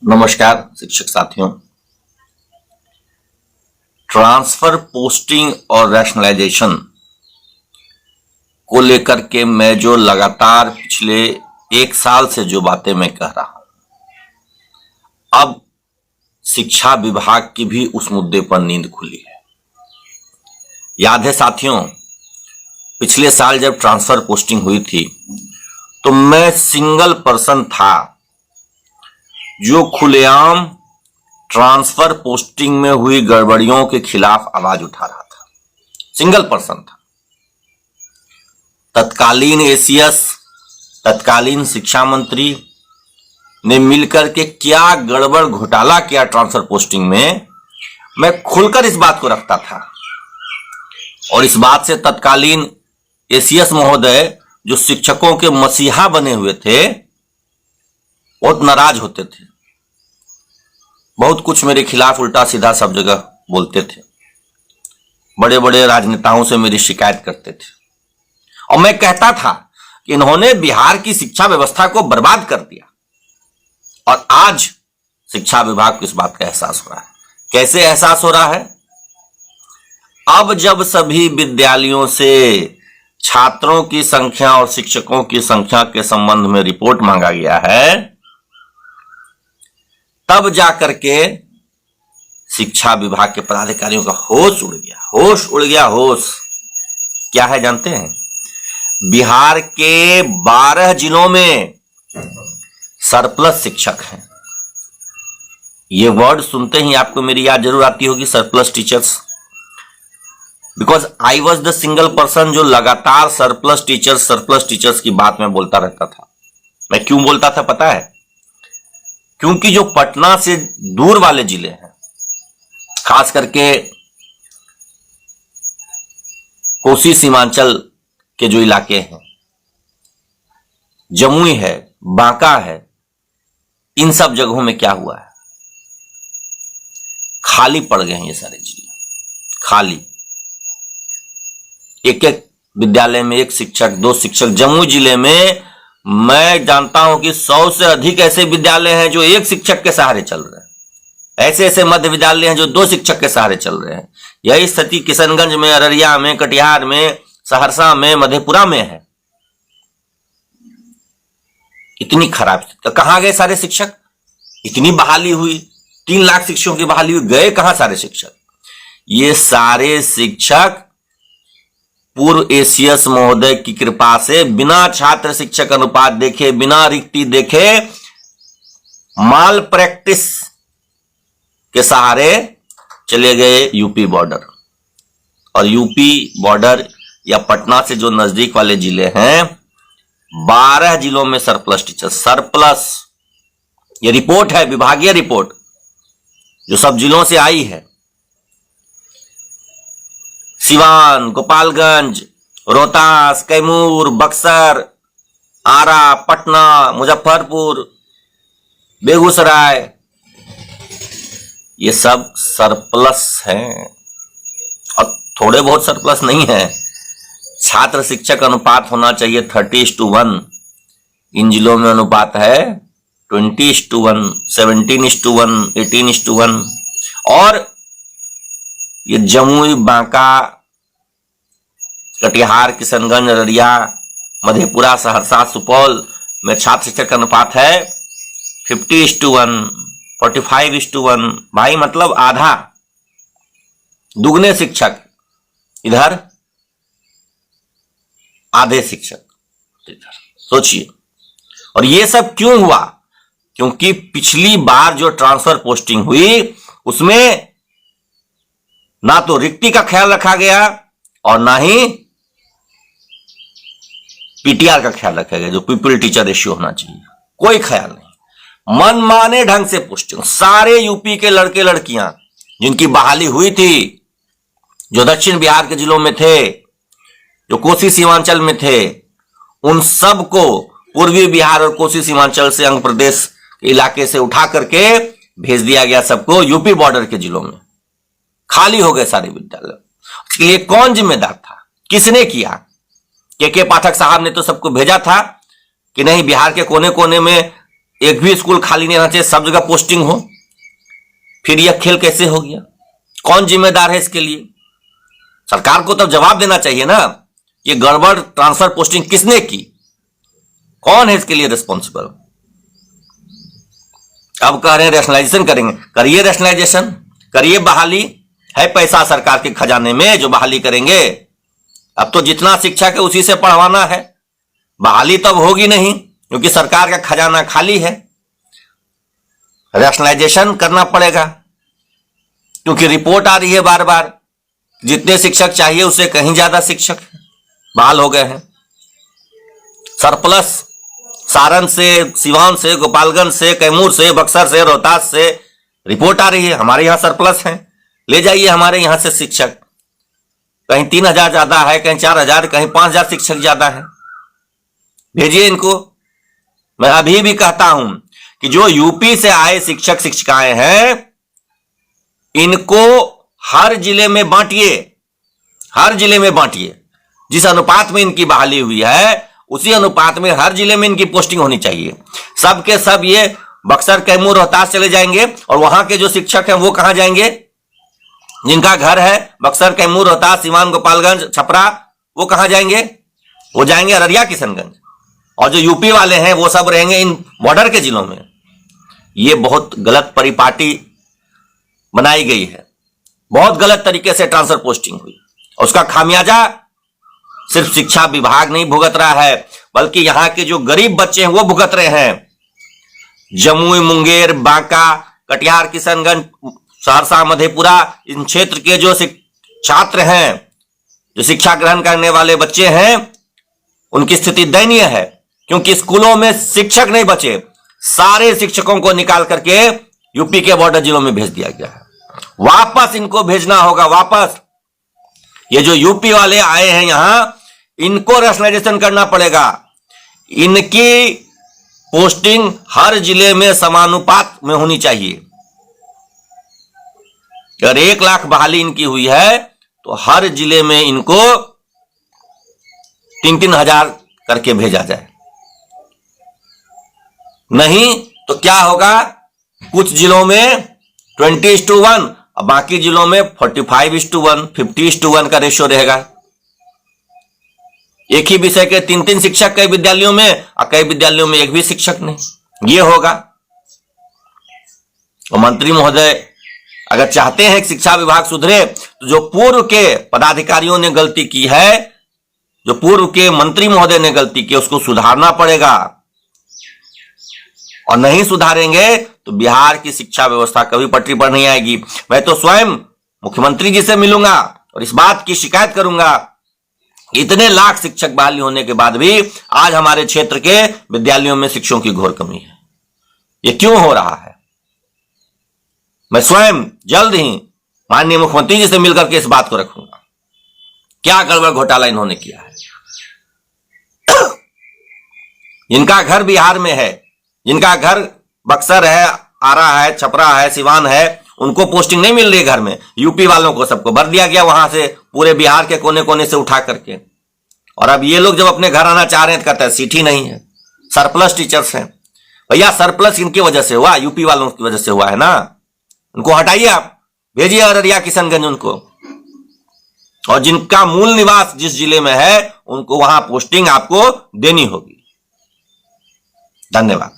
नमस्कार शिक्षक साथियों। ट्रांसफर पोस्टिंग और रैशनलाइजेशन को लेकर के मैं जो लगातार पिछले एक साल से जो बातें मैं कह रहा हूं, अब शिक्षा विभाग की भी उस मुद्दे पर नींद खुली है। याद है साथियों, पिछले साल जब ट्रांसफर पोस्टिंग हुई थी तो मैं सिंगल पर्सन था जो खुलेआम ट्रांसफर पोस्टिंग में हुई गड़बड़ियों के खिलाफ आवाज उठा रहा था। सिंगल पर्सन था। तत्कालीन एसीएस, तत्कालीन शिक्षा मंत्री ने मिलकर के क्या गड़बड़ घोटाला किया ट्रांसफर पोस्टिंग में, मैं खुलकर इस बात को रखता था। और इस बात से तत्कालीन एसीएस महोदय, जो शिक्षकों के मसीहा बने हुए थे, बहुत नाराज होते थे। बहुत कुछ मेरे खिलाफ उल्टा सीधा सब जगह बोलते थे। बड़े बड़े राजनेताओं से मेरी शिकायत करते थे और मैं कहता था कि इन्होंने बिहार की शिक्षा व्यवस्था को बर्बाद कर दिया। और आज शिक्षा विभाग को इस बात का एहसास हो रहा है। कैसे एहसास हो रहा है? अब जब सभी विद्यालयों से छात्रों की संख्या और शिक्षकों की संख्या के संबंध में रिपोर्ट मांगा गया है, तब जाकर के शिक्षा विभाग के पदाधिकारियों का होश उड़ गया। होश क्या है जानते हैं? बिहार के 12 जिलों में सरप्लस शिक्षक हैं। ये वर्ड सुनते ही आपको मेरी याद जरूर आती होगी, surplus teachers. Because I was the single person जो लगातार सरप्लस टीचर्स की बात में बोलता रहता था। मैं क्यों बोलता था पता है? क्योंकि जो पटना से दूर वाले जिले हैं, खास करके कोसी सीमांचल के जो इलाके हैं, जमुई है, बांका है, इन सब जगहों में क्या हुआ है, खाली पड़ गए हैं ये सारे जिले। खाली एक एक विद्यालय में एक शिक्षक, दो शिक्षक। जमुई जिले में मैं जानता हूं कि 100 से अधिक ऐसे विद्यालय हैं जो एक शिक्षक के सहारे चल रहे हैं। ऐसे ऐसे मध्य विद्यालय हैं जो 2 शिक्षक के सहारे चल रहे हैं। यही स्थिति किशनगंज में, अररिया में, कटिहार में, सहरसा में, मधेपुरा में है। इतनी खराब स्थिति। तो कहां गए सारे शिक्षक? इतनी बहाली हुई, 3 लाख शिक्षकों की बहाली हुई, गए कहां सारे शिक्षक? ये सारे शिक्षक पूर्व एसीएस महोदय की कृपा से बिना छात्र शिक्षक अनुपात देखे, बिना रिक्ति देखे, माल प्रैक्टिस के सहारे चले गए यूपी बॉर्डर। और यूपी बॉर्डर या पटना से जो नजदीक वाले जिले हैं, 12 जिलों में सरप्लस टीचर। सरप्लस, ये रिपोर्ट है, विभागीय रिपोर्ट जो सब जिलों से आई है। सिवान, गोपालगंज, रोहतास, कैमूर, बक्सर, आरा, पटना, मुजफ्फरपुर, बेगूसराय, ये सब सरप्लस हैं। और थोड़े बहुत सरप्लस नहीं है। छात्र शिक्षक अनुपात होना चाहिए 30:1। इन जिलों में अनुपात है 20:1, 17:1, 18:1। और ये जमुई, बांका, कटिहार, किशनगंज, अररिया, मधेपुरा, सहरसा, सुपौल में छात्र शिक्षक अनुपात है 50:1, 45:1। भाई मतलब आधा, दुगने शिक्षक इधर, आधे शिक्षक इधर। सोचिए। और ये सब क्यों हुआ? क्योंकि पिछली बार जो ट्रांसफर पोस्टिंग हुई उसमें ना तो रिक्ति का ख्याल रखा गया और ना ही पीटीआर का ख्याल रखा गया, जो पीपल टीचर रेशियो होना चाहिए। कोई ख्याल नहीं। मनमाने ढंग से पोस्टिंग। सारे यूपी के लड़के लड़कियां जिनकी बहाली हुई थी, जो दक्षिण बिहार के जिलों में थे, जो कोसी सीमांचल में थे, उन सबको पूर्वी बिहार और कोसी सीमांचल से अंग प्रदेश के इलाके से उठा करके भेज दिया गया सबको यूपी बॉर्डर के जिलों में। खाली हो गए सारे विद्यालय। इसके लिए कौन जिम्मेदार था? किसने किया? के पाठक साहब ने तो सबको भेजा था कि नहीं, बिहार के कोने कोने में एक भी स्कूल खाली नहीं रहना चाहिए, सब जगह पोस्टिंग हो। फिर यह खेल कैसे हो गया? कौन जिम्मेदार है इसके लिए? सरकार को तब जवाब देना चाहिए ना, ये गड़बड़ ट्रांसफर पोस्टिंग किसने की, कौन है इसके लिए रिस्पॉन्सिबल? अब कह रहे हैं रैशनलाइजेशन करेंगे, करिए रैशनलाइजेशन, करिए बहाली, है पैसा सरकार के खजाने में जो बहाली करेंगे। अब तो जितना शिक्षक है उसी से पढ़वाना है, बहाली तब होगी नहीं क्योंकि सरकार का खजाना खाली है। रैशनलाइजेशन करना पड़ेगा क्योंकि रिपोर्ट आ रही है बार बार, जितने शिक्षक चाहिए उससे कहीं ज्यादा शिक्षक बहाल हो गए हैं। सरप्लस सारण से, सिवान से, गोपालगंज से, कैमूर से, बक्सर से, रोहतास से रिपोर्ट आ रही है हमारे यहां सरप्लस है, ले जाइए हमारे यहां से शिक्षक। कहीं 3,000 ज्यादा है, कहीं 4,000, कहीं 5,000 शिक्षक ज्यादा है, भेजिए इनको। मैं अभी भी कहता हूं कि जो यूपी से आए शिक्षक शिक्षिकाएं हैं इनको हर जिले में बांटिए, हर जिले में बांटिए। जिस अनुपात में इनकी बहाली हुई है उसी अनुपात में हर जिले में इनकी पोस्टिंग होनी चाहिए। सब के सब ये बक्सर, कैमूर, रोहतास चले जाएंगे और वहां के जो शिक्षक हैं वो कहां जाएंगे? जिनका घर है बक्सर, कैमूर, रोहतास, सीवान, गोपालगंज, छपरा, वो कहां जाएंगे? वो जाएंगे अररिया, किशनगंज। और जो यूपी वाले हैं वो सब रहेंगे इन बॉर्डर के जिलों में। ये बहुत गलत परिपाटी बनाई गई है, बहुत गलत तरीके से ट्रांसफर पोस्टिंग हुई। उसका खामियाजा सिर्फ शिक्षा विभाग नहीं भुगत रहा है बल्कि यहां के जो गरीब बच्चे हैं वो भुगत रहे हैं। जमुई, मुंगेर, बांका, कटिहार, किशनगंज, सहरसा, मधेपुरा, इन क्षेत्र के जो छात्र हैं, जो शिक्षा ग्रहण करने वाले बच्चे हैं, उनकी स्थिति दयनीय है क्योंकि स्कूलों में शिक्षक नहीं बचे। सारे शिक्षकों को निकाल करके यूपी के बॉर्डर जिलों में भेज दिया गया है। वापस इनको भेजना होगा, वापस। ये जो यूपी वाले आए हैं यहां, इनको रैशनलाइजेशन करना पड़ेगा। इनकी पोस्टिंग हर जिले में समानुपात में होनी चाहिए। अगर 1 लाख बहाली इनकी हुई है तो हर जिले में इनको 3-3 हजार करके भेजा जाए। नहीं तो क्या होगा? कुछ जिलों में 20:1 और बाकी जिलों में 45:1, 50:1 का रेशियो रहेगा। एक ही विषय के 3-3 शिक्षक कई विद्यालयों में और कई विद्यालयों में एक भी शिक्षक नहीं। ये होगा। और मंत्री महोदय अगर चाहते हैं कि शिक्षा विभाग सुधरे तो जो पूर्व के पदाधिकारियों ने गलती की है, जो पूर्व के मंत्री महोदय ने गलती की, उसको सुधारना पड़ेगा। और नहीं सुधारेंगे तो बिहार की शिक्षा व्यवस्था कभी पटरी पर नहीं आएगी। मैं तो स्वयं मुख्यमंत्री जी से मिलूंगा और इस बात की शिकायत करूंगा, इतने लाख शिक्षक बहाली होने के बाद भी आज हमारे क्षेत्र के विद्यालयों में शिक्षकों की घोर कमी है। ये क्यों हो रहा है? मैं स्वयं जल्द ही माननीय मुख्यमंत्री जी से मिलकर के इस बात को रखूंगा। क्या गड़बड़ घोटाला इन्होंने किया है? जिनका घर बिहार में है, जिनका घर बक्सर है, आरा है, छपरा है, सिवान है, उनको पोस्टिंग नहीं मिल रही घर में। यूपी वालों को सबको भर दिया गया वहां से, पूरे बिहार के कोने कोने से उठा करके। और अब ये लोग जब अपने घर आना चाह रहे हैं तो कहते हैं सीट ही नहीं है, सरप्लस टीचर्स हैं। भैया सरप्लस इनकी वजह से हुआ, यूपी वालों की वजह से हुआ है ना। उनको हटाइए, आप भेजिए अररिया, किशनगंज उनको। और जिनका मूल निवास जिस जिले में है उनको वहां पोस्टिंग आपको देनी होगी। धन्यवाद।